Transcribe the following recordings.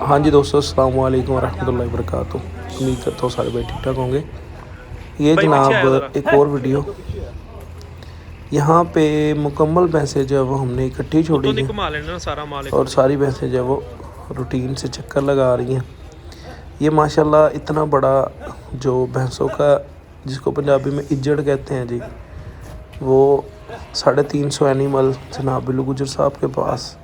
हाँ जी दोस्तों, अस्सलाम वालेकुम रहमतुल्लाहि वबरकातुहू। उम्मीद करता हूँ सारे भाई ठीक ठाक होंगे। ये जनाब एक और वीडियो, यहाँ पे मुकम्मल भैंसें जो है वो हमने इकट्ठी छोड़ी हैं और सारी भैंसें जो है वो रूटीन से चक्कर लगा रही हैं। ये माशाल्लाह इतना बड़ा जो भैंसों का, जिसको पंजाबी में इज्जड़ कहते हैं जी, वो 350 एनिमल जनाब बिल्लू गुजर साहब के पास।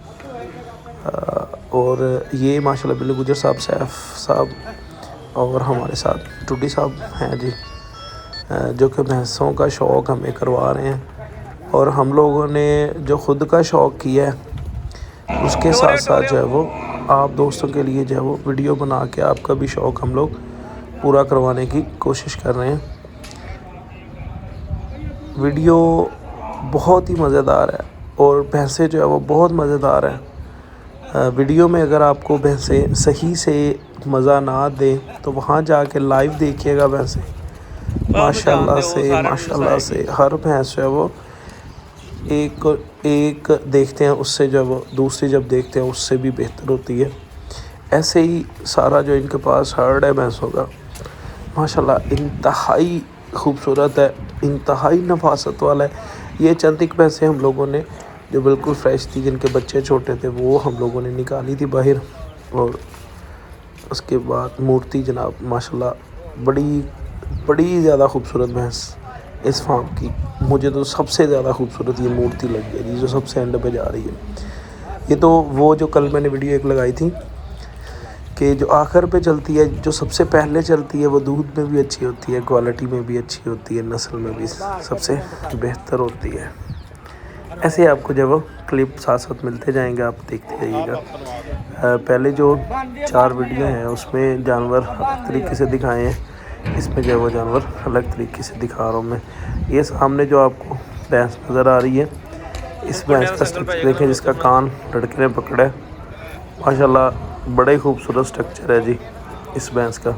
और ये माशाल्लाह बिल्लू गुजर साहब, सैफ साहब और हमारे साथ टूडी साहब हैं जी, जो कि भैंसों का शौक़ हमें करवा रहे हैं। और हम लोगों ने जो ख़ुद का शौक़ किया है उसके साथ साथ जो है वो आप दोस्तों के लिए जो है वो वीडियो बना के आपका भी शौक़ हम लोग पूरा करवाने की कोशिश कर रहे हैं। वीडियो बहुत ही मज़ेदार है और भैंसें जो है वो बहुत मज़ेदार हैं। वीडियो में अगर आपको भैंसें सही से मज़ा ना दें तो वहाँ जाके लाइव देखिएगा। भैंसें माशाल्लाह से हर भैंस जो है वो एक देखते हैं उससे जब दूसरी जब देखते हैं उससे भी बेहतर होती है। ऐसे ही सारा जो इनके पास हर्ड है भैंसों का, माशाल्लाह इंतहाई खूबसूरत है, इंतहाई नफासत वाला है। ये चंद एक भैंसें हम लोगों ने जो बिल्कुल फ्रेश थी, जिनके बच्चे छोटे थे, वो हम लोगों ने निकाली थी बाहर। और उसके बाद मूर्ति जनाब माशाल्लाह बड़ी ज़्यादा खूबसूरत भैंस इस फार्म की। मुझे तो सबसे ज़्यादा खूबसूरत ये मूर्ति लगी है जी, जो सबसे एंड पे जा रही है। ये तो वो जो कल मैंने वीडियो एक लगाई थी कि जो आखिर पे चलती है, जो सबसे पहले चलती है, वो दूध में भी अच्छी होती है, क्वालिटी में भी अच्छी होती है, नस्ल में भी सबसे बेहतर होती है। ऐसे आपको जब क्लिप साथ साथ मिलते जाएंगे, आप देखते जाइएगा। पहले जो 4 वीडियो हैं उसमें जानवर अलग तरीके से दिखाए हैं, इसमें जो वो जानवर अलग तरीके से दिखा रहा हूँ मैं। ये सामने जो आपको भैंस नज़र आ रही है, इस भैंस का स्ट्रक्चर देखें, जिसका कान लड़के ने पकड़ा है। माशाल्लाह बड़ा ही खूबसूरत स्ट्रक्चर है जी इस भैंस का।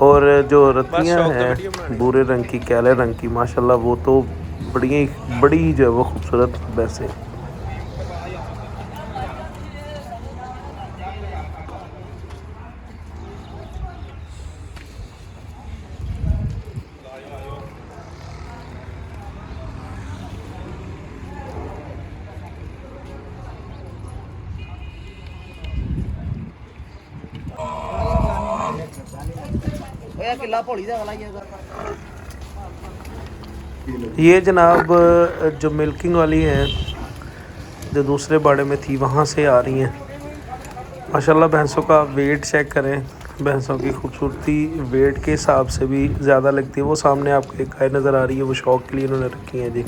और जो रतियाँ हैं भूरे रंग की, काले रंग की, माशाल्लाह वो तो बड़ी जो है वो खूबसूरत भैंसें। ये जनाब जो मिल्किंग वाली है, जो दूसरे बाड़े में थी, वहाँ से आ रही हैं। माशाल्लाह भैंसों का वेट चेक करें, भैंसों की खूबसूरती वेट के हिसाब से भी ज़्यादा लगती है। वो सामने आपको एक गाय नज़र आ रही है, वो शौक़ के लिए इन्होंने रखी है जी।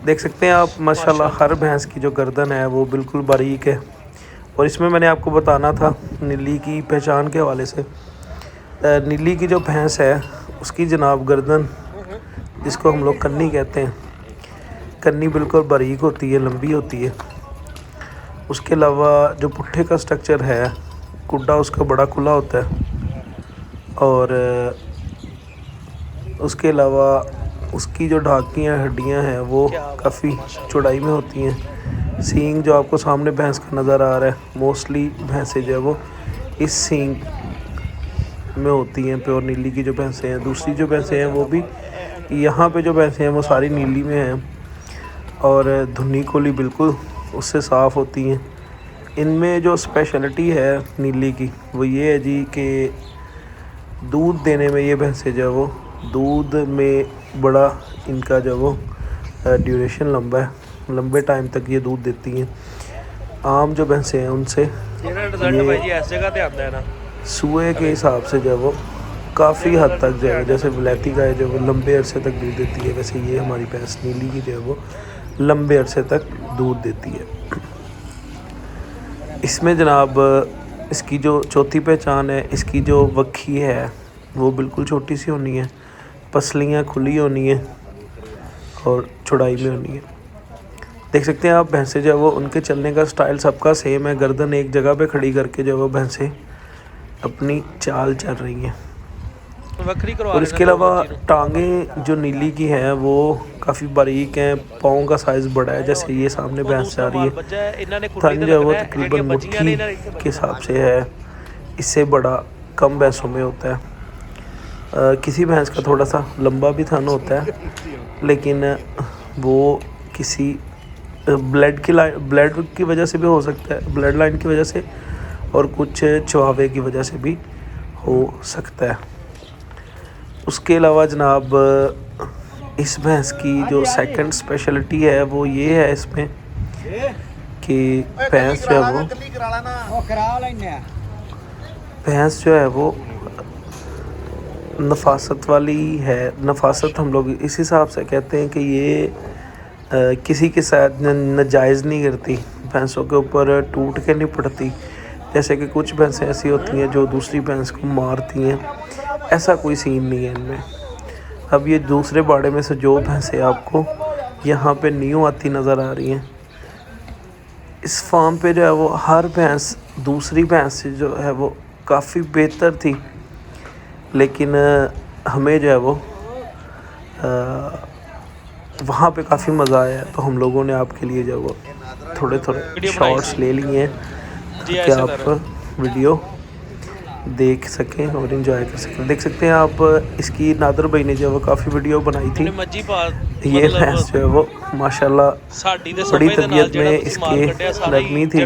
देख सकते हैं आप, माशाल्लाह हर भैंस की जो गर्दन है वो बिल्कुल बारीक है। और इसमें मैंने आपको बताना था नीली की पहचान के हवाले से। नीली की जो भैंस है उसकी जनाब गर्दन, जिसको हम लोग कन्नी कहते हैं, कन्नी बिल्कुल बारीक होती है, लंबी होती है। उसके अलावा जो पुट्ठे का स्ट्रक्चर है, कुड्डा उसका बड़ा खुला होता है। और उसके अलावा उसकी जो ढाकियाँ हड्डियाँ हैं वो काफ़ी चौड़ाई में होती हैं। सींग जो आपको सामने भैंस का नज़र आ रहा है, मोस्टली भैंसें जो है वो इस सींग में होती हैं। प्योर नीली की जो भैंसें हैं, दूसरी जो भैंसें हैं वो भी यहाँ पे जो भैंसें हैं वो सारी नीली में हैं। और धुनी कोली बिल्कुल उससे साफ़ होती हैं। इनमें जो स्पेशलिटी है नीली की वो ये है जी कि दूध देने में ये भैंसें जो है वो दूध में बड़ा इनका जो वो ड्यूरेशन लंबा है, लंबे टाइम तक ये दूध देती हैं। आम जो भैंसें हैं उनसे ये सुए के हिसाब से जो है वो काफ़ी हद तक जो है, जैसे विलायती गाय जो वो लंबे अरसे तक दूध देती है, वैसे ये हमारी भैंस नीली की जो है वो लंबे अरसे तक दूध देती है। इसमें जनाब इसकी जो चौथी पहचान है, इसकी जो वक्खी है वो बिल्कुल छोटी सी होनी है, पसलियाँ खुली होनी है और चौड़ाई में होनी है। देख सकते हैं आप भैंसें जो है वो, उनके चलने का स्टाइल सबका सेम है। गर्दन एक जगह पे खड़ी करके जो है वो भैंसें अपनी चाल चल रही हैं। ਵੱਖਰੀ ਕਰਵਾ और लेना इसके दो अलावा बच्ची नूं। टांगें जो नीली की हैं वो काफ़ी बारीक हैं, पाँव का साइज़ बड़ा है, जैसे ये सामने ਉਹ भैंस जा दूसरा रही माल है। बच्चा है, इन्होंने कुंडली थन ते जो है वो लगना है, तकरीबन ਜਿਹੜੀਆਂ ਬੱਚੀਆਂ मुट्ठी ने ਇਹਨਾਂ ਇੱਥੇ के हिसाब से है, इससे बड़ा कम भैंसों में होता है। किसी भैंस का थोड़ा सा लंबा भी थन होता है, लेकिन वो किसी ब्लड की वजह से भी हो सकता है, ब्लड लाइन की वजह से, और कुछ चुहावे की वजह से भी हो सकता है। उसके अलावा जनाब इस भैंस की जो सेकंड स्पेशलिटी है वो ये है इसमें कि भैंस जो है वो नफासत वाली है। नफासत हम लोग इस हिसाब से कहते हैं कि ये किसी के साथ नाजायज़ नहीं करती, भैंसों के ऊपर टूट के नहीं पड़ती। जैसे कि कुछ भैंसें ऐसी होती हैं जो दूसरी भैंस को मारती हैं, ऐसा कोई सीन नहीं है इनमें। अब ये दूसरे बाड़े में से जो भैंसें आपको यहाँ पे न्यू आती नज़र आ रही हैं, इस फार्म पे जो है वो हर भैंस दूसरी भैंस से जो है वो काफ़ी बेहतर थी, लेकिन हमें जो है वो वहाँ पे काफ़ी मज़ा आया, तो हम लोगों ने आपके लिए जो है वो थोड़े थोड़े शॉर्ट्स ले लिए हैं ताकि आप वीडियो देख सकें और इन्जॉय कर सकें। देख सकते हैं आप, इसकी नादर भाई ने जो है वो काफ़ी वीडियो बनाई थी। ये भैंस जो है वो माशाल्लाह बड़ी तबीयत में इसके नरमी थी,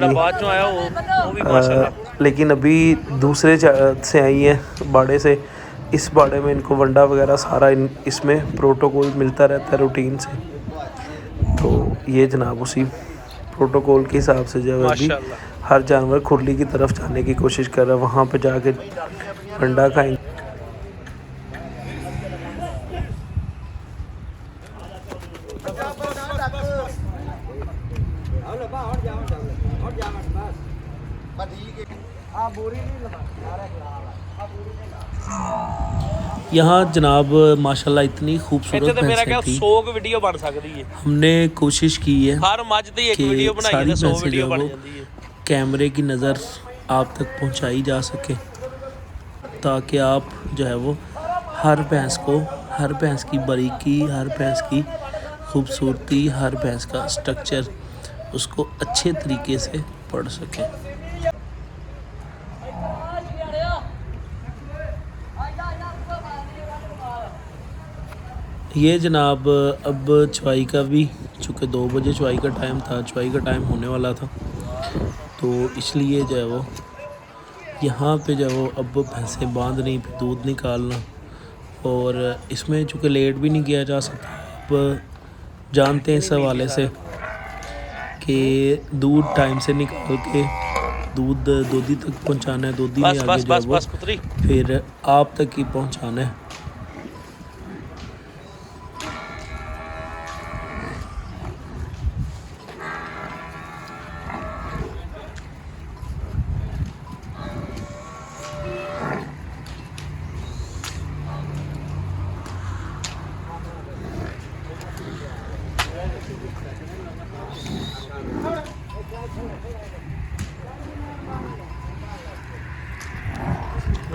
लेकिन अभी दूसरे से आई है बाड़े से। इस बाड़े में इनको वंडा वगैरह सारा इसमें प्रोटोकॉल मिलता रहता है रूटीन से, तो ये जनाब उसी प्रोटोकॉल के हिसाब से जो है अभी हर जानवर खुरली की तरफ जाने की कोशिश कर रहा है, वहाँ पे जाके वंडा खाएंगे। यहाँ जनाब माशाल्लाह इतनी खूबसूरत भैंसें थी, 100 वीडियो बन सकती है। हमने कोशिश की है हर मज दी एक वीडियो बनाई है, 100 वीडियो बन जाती है। कैमरे की नज़र आप तक पहुंचाई जा सके, ताकि आप जो है वो हर भैंस को, हर भैंस की बारीकी, हर भैंस की खूबसूरती, हर भैंस का स्ट्रक्चर उसको अच्छे तरीके से पढ़ सकें। ये जनाब अब चवाई का भी, चूँकि 2 बजे चवाई का टाइम था, चवाई का टाइम होने वाला था, तो इसलिए जो है वो यहाँ पे जो है वो अब भैंसें बांधनी, दूध निकालना, और इसमें चूँकि लेट भी नहीं किया जा सकता। अब जानते हैं इस हवाले से कि दूध टाइम से निकाल के दूध दोधी तक पहुँचाना है, दोधी में आगे जो है वो फिर आप तक ही पहुँचाना है।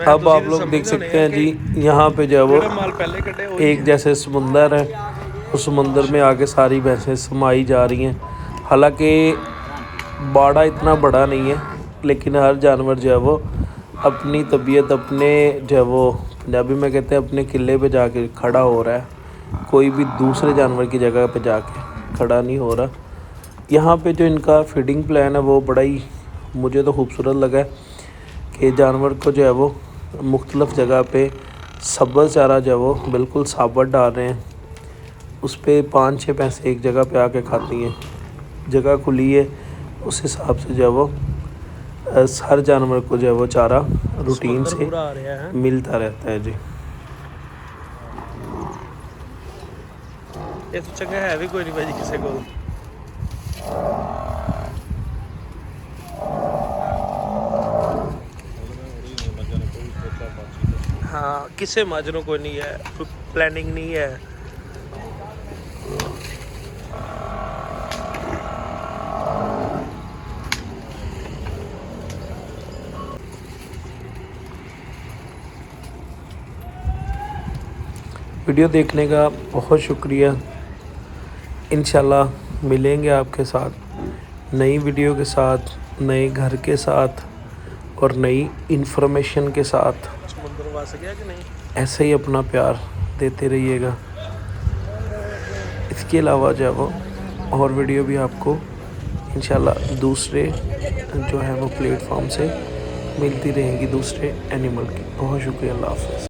अब आप लोग देख सकते हैं जी, यहाँ पे जो है वो एक जैसे समुंदर है, उस समुंदर में आगे सारी भैंसें समाई जा रही हैं। हालांकि बाड़ा इतना बड़ा नहीं है, लेकिन हर जानवर जो है वो अपनी तबीयत, अपने जो है वो पंजाबी में कहते हैं अपने किले पे जाके खड़ा हो रहा है, कोई भी दूसरे जानवर की जगह पे जाके खड़ा नहीं हो रहा। यहाँ पे जो इनका फीडिंग प्लान है वो बड़ा ही मुझे तो खूबसूरत लगा है कि जानवर को जो है वो मुख्तलिफ़ जगह पे सब्ज़ चारा जो है वो बिल्कुल साबुत डाल रहे हैं, उस पर 5-6 भैंसें एक जगह पे आके खाती हैं। जगह खुली है, उस हिसाब से जो है वो हर जानवर को जो है वो चारा रूटीन से मिलता रहता है जी। ये तो चंगा है भी कोई नहीं भाई किसी को। हाँ, किसे मज नो कोई नहीं है, कोई प्लानिंग नहीं है। वीडियो देखने का बहुत शुक्रिया। इंशाल्लाह मिलेंगे आपके साथ नई वीडियो के साथ, नए घर के साथ और नई इन्फॉर्मेशन के साथ। समुद्र वास गया कि नहीं? ऐसे ही अपना प्यार देते रहिएगा। इसके अलावा जो है वो और वीडियो भी आपको इंशाल्लाह दूसरे जो है वो प्लेटफॉर्म से मिलती रहेंगी, दूसरे एनिमल की। बहुत शुक्रिया। अल्लाह हाफ़िज़।